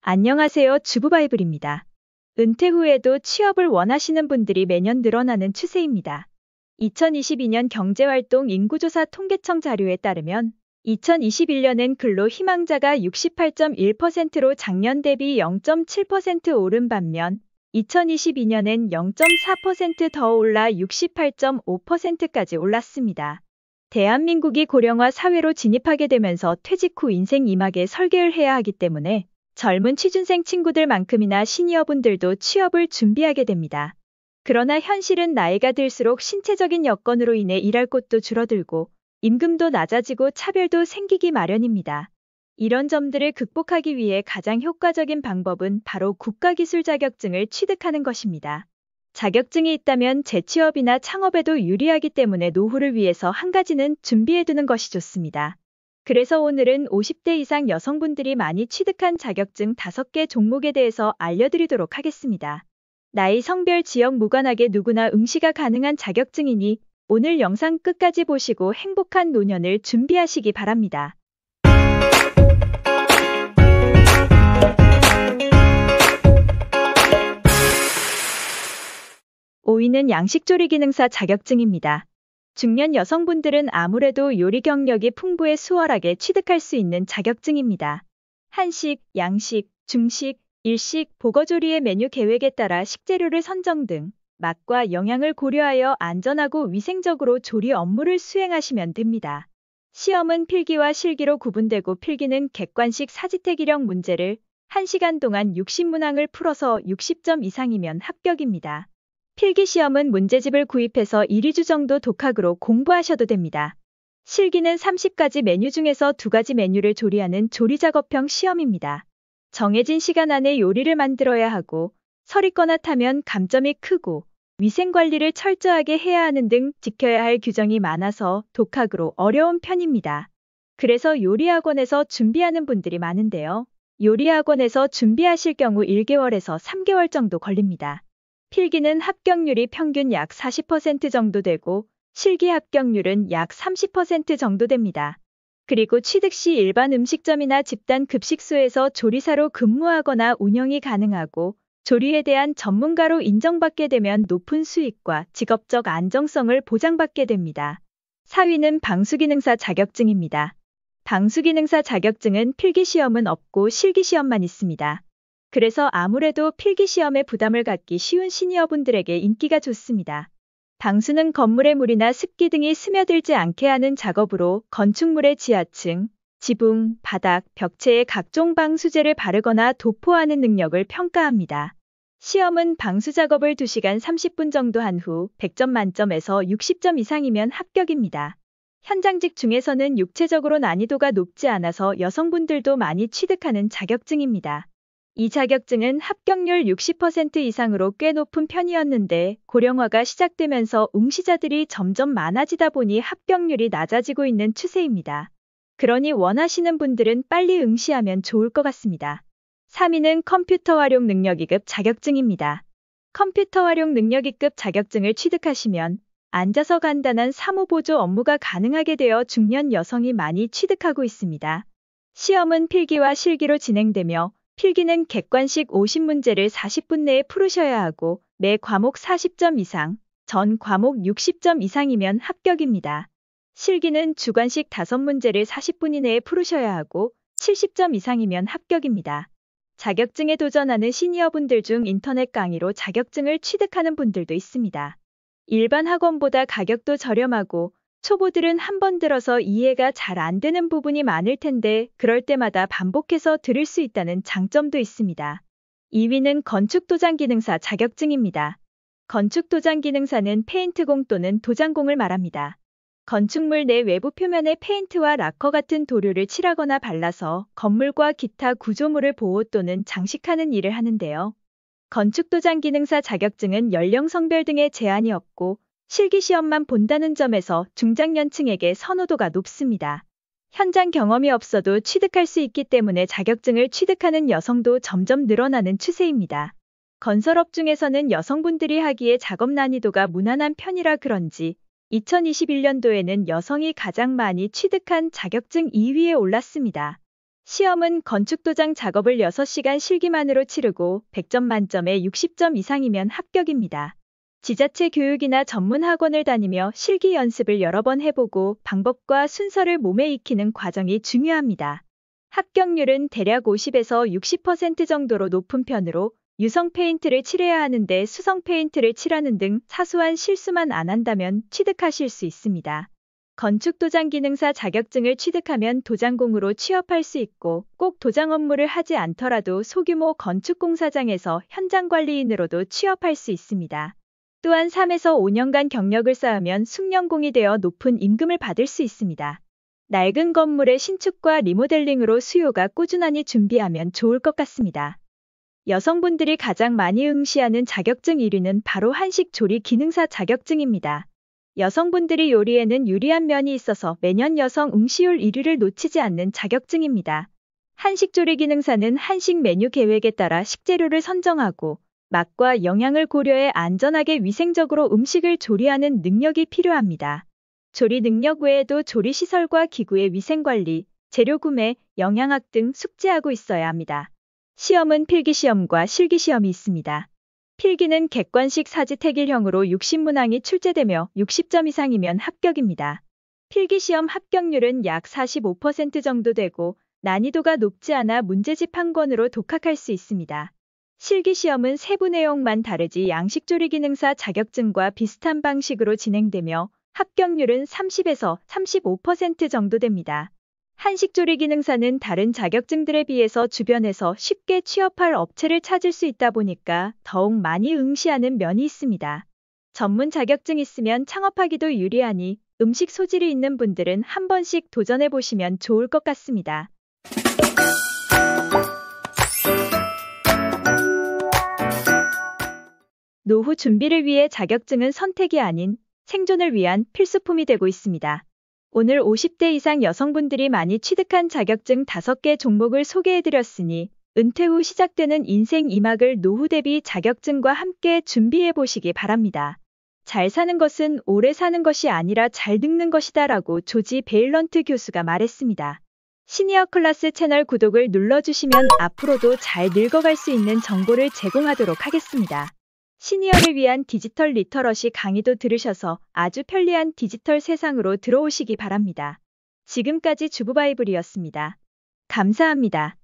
안녕하세요. 주부바이블입니다. 은퇴 후에도 취업을 원하시는 분들이 매년 늘어나는 추세입니다. 2022년 경제활동 인구조사 통계청 자료에 따르면 2021년엔 근로 희망자가 68.1%로 작년 대비 0.7% 오른 반면 2022년엔 0.4% 더 올라 68.5%까지 올랐습니다. 대한민국이 고령화 사회로 진입하게 되면서 퇴직 후 인생 2막에 설계를 해야 하기 때문에 젊은 취준생 친구들만큼이나 시니어분들도 취업을 준비하게 됩니다. 그러나 현실은 나이가 들수록 신체적인 여건으로 인해 일할 곳도 줄어들고 임금도 낮아지고 차별도 생기기 마련입니다. 이런 점들을 극복하기 위해 가장 효과적인 방법은 바로 국가기술 자격증을 취득하는 것입니다. 자격증이 있다면 재취업이나 창업에도 유리하기 때문에 노후를 위해서 한 가지는 준비해두는 것이 좋습니다. 그래서 오늘은 50대 이상 여성분들이 많이 취득한 자격증 5개 종목에 대해서 알려드리도록 하겠습니다. 나이, 성별, 지역 무관하게 누구나 응시가 가능한 자격증이니 오늘 영상 끝까지 보시고 행복한 노년을 준비하시기 바랍니다. 5위는 양식조리 기능사 자격증입니다. 중년 여성분들은 아무래도 요리 경력이 풍부해 수월하게 취득할 수 있는 자격증입니다. 한식, 양식, 중식, 일식, 보거조리의 메뉴 계획에 따라 식재료를 선정 등 맛과 영양을 고려하여 안전하고 위생적으로 조리 업무를 수행하시면 됩니다. 시험은 필기와 실기로 구분되고 필기는 객관식 사지태기령 문제를 1시간 동안 60문항을 풀어서 60점 이상이면 합격입니다. 필기시험은 문제집을 구입해서 1~2주 정도 독학으로 공부하셔도 됩니다. 실기는 30가지 메뉴 중에서 2가지 메뉴를 조리하는 조리작업형 시험입니다. 정해진 시간 안에 요리를 만들어야 하고 서리거나 타면 감점이 크고 위생관리를 철저하게 해야 하는 등 지켜야 할 규정이 많아서 독학으로 어려운 편입니다. 그래서 요리학원에서 준비하는 분들이 많은데요. 요리학원에서 준비하실 경우 1개월에서 3개월 정도 걸립니다. 필기는 합격률이 평균 약 40% 정도 되고 실기 합격률은 약 30% 정도 됩니다. 그리고 취득 시 일반 음식점이나 집단 급식소에서 조리사로 근무하거나 운영이 가능하고 조리에 대한 전문가로 인정받게 되면 높은 수익과 직업적 안정성을 보장받게 됩니다. 4위는 방수기능사 자격증입니다. 방수기능사 자격증은 필기시험은 없고 실기시험만 있습니다. 그래서 아무래도 필기시험에 부담을 갖기 쉬운 시니어분들에게 인기가 좋습니다. 방수는 건물의 물이나 습기 등이 스며들지 않게 하는 작업으로 건축물의 지하층, 지붕, 바닥, 벽체에 각종 방수제를 바르거나 도포하는 능력을 평가합니다. 시험은 방수 작업을 2시간 30분 정도 한 후 100점 만점에서 60점 이상이면 합격입니다. 현장직 중에서는 육체적으로 난이도가 높지 않아서 여성분들도 많이 취득하는 자격증입니다. 이 자격증은 합격률 60% 이상으로 꽤 높은 편이었는데 고령화가 시작되면서 응시자들이 점점 많아지다 보니 합격률이 낮아지고 있는 추세입니다. 그러니 원하시는 분들은 빨리 응시하면 좋을 것 같습니다. 3위는 컴퓨터 활용 능력 2급 자격증입니다. 컴퓨터 활용 능력 2급 자격증을 취득하시면 앉아서 간단한 사무보조 업무가 가능하게 되어 중년 여성이 많이 취득하고 있습니다. 시험은 필기와 실기로 진행되며 필기는 객관식 50문제를 40분 내에 풀으셔야 하고 매 과목 40점 이상, 전 과목 60점 이상이면 합격입니다. 실기는 주관식 5문제를 40분 이내에 풀으셔야 하고 70점 이상이면 합격입니다. 자격증에 도전하는 시니어분들 중 인터넷 강의로 자격증을 취득하는 분들도 있습니다. 일반 학원보다 가격도 저렴하고 초보들은 한 번 들어서 이해가 잘 안 되는 부분이 많을 텐데 그럴 때마다 반복해서 들을 수 있다는 장점도 있습니다. 2위는 건축도장기능사 자격증입니다. 건축도장기능사는 페인트공 또는 도장공을 말합니다. 건축물 내 외부 표면에 페인트와 라커 같은 도료를 칠하거나 발라서 건물과 기타 구조물을 보호 또는 장식하는 일을 하는데요. 건축도장기능사 자격증은 연령, 성별 등의 제한이 없고 실기시험만 본다는 점에서 중장년층에게 선호도가 높습니다. 현장 경험이 없어도 취득할 수 있기 때문에 자격증을 취득하는 여성도 점점 늘어나는 추세입니다. 건설업 중에서는 여성분들이 하기에 작업 난이도가 무난한 편이라 그런지 2021년도에는 여성이 가장 많이 취득한 자격증 2위에 올랐습니다. 시험은 건축도장 작업을 6시간 실기만으로 치르고 100점 만점에 60점 이상이면 합격입니다. 지자체 교육이나 전문 학원을 다니며 실기 연습을 여러 번 해보고 방법과 순서를 몸에 익히는 과정이 중요합니다. 합격률은 대략 50에서 60% 정도로 높은 편으로 유성 페인트를 칠해야 하는데 수성 페인트를 칠하는 등 사소한 실수만 안 한다면 취득하실 수 있습니다. 건축도장기능사 자격증을 취득하면 도장공으로 취업할 수 있고 꼭 도장 업무를 하지 않더라도 소규모 건축공사장에서 현장관리인으로도 취업할 수 있습니다. 또한 3에서 5년간 경력을 쌓으면 숙련공이 되어 높은 임금을 받을 수 있습니다. 낡은 건물의 신축과 리모델링으로 수요가 꾸준하니 준비하면 좋을 것 같습니다. 여성분들이 가장 많이 응시하는 자격증 1위는 바로 한식조리 기능사 자격증입니다. 여성분들이 요리에는 유리한 면이 있어서 매년 여성 응시율 1위를 놓치지 않는 자격증입니다. 한식조리 기능사는 한식 메뉴 계획에 따라 식재료를 선정하고 맛과 영양을 고려해 안전하게 위생적으로 음식을 조리하는 능력이 필요합니다. 조리 능력 외에도 조리 시설과 기구의 위생관리, 재료 구매, 영양학 등 숙지하고 있어야 합니다. 시험은 필기시험과 실기시험이 있습니다. 필기는 객관식 사지택일형으로 60문항이 출제되며 60점 이상이면 합격입니다. 필기시험 합격률은 약 45% 정도 되고 난이도가 높지 않아 문제집 한 권으로 독학할 수 있습니다. 실기시험은 세부 내용만 다르지 양식조리기능사 자격증과 비슷한 방식으로 진행되며 합격률은 30에서 35% 정도 됩니다. 한식조리기능사는 다른 자격증들에 비해서 주변에서 쉽게 취업할 업체를 찾을 수 있다 보니까 더욱 많이 응시하는 면이 있습니다. 전문 자격증 있으면 창업하기도 유리하니 음식 소질이 있는 분들은 한 번씩 도전해 보시면 좋을 것 같습니다. 노후 준비를 위해 자격증은 선택이 아닌 생존을 위한 필수품이 되고 있습니다. 오늘 50대 이상 여성분들이 많이 취득한 자격증 5개 종목을 소개해드렸으니 은퇴 후 시작되는 인생 2막을 노후 대비 자격증과 함께 준비해 보시기 바랍니다. 잘 사는 것은 오래 사는 것이 아니라 잘 늙는 것이다 라고 조지 베일런트 교수가 말했습니다. 시니어 클래스 채널 구독을 눌러주시면 앞으로도 잘 늙어갈 수 있는 정보를 제공하도록 하겠습니다. 시니어를 위한 디지털 리터러시 강의도 들으셔서 아주 편리한 디지털 세상으로 들어오시기 바랍니다. 지금까지 주부바이블이었습니다. 감사합니다.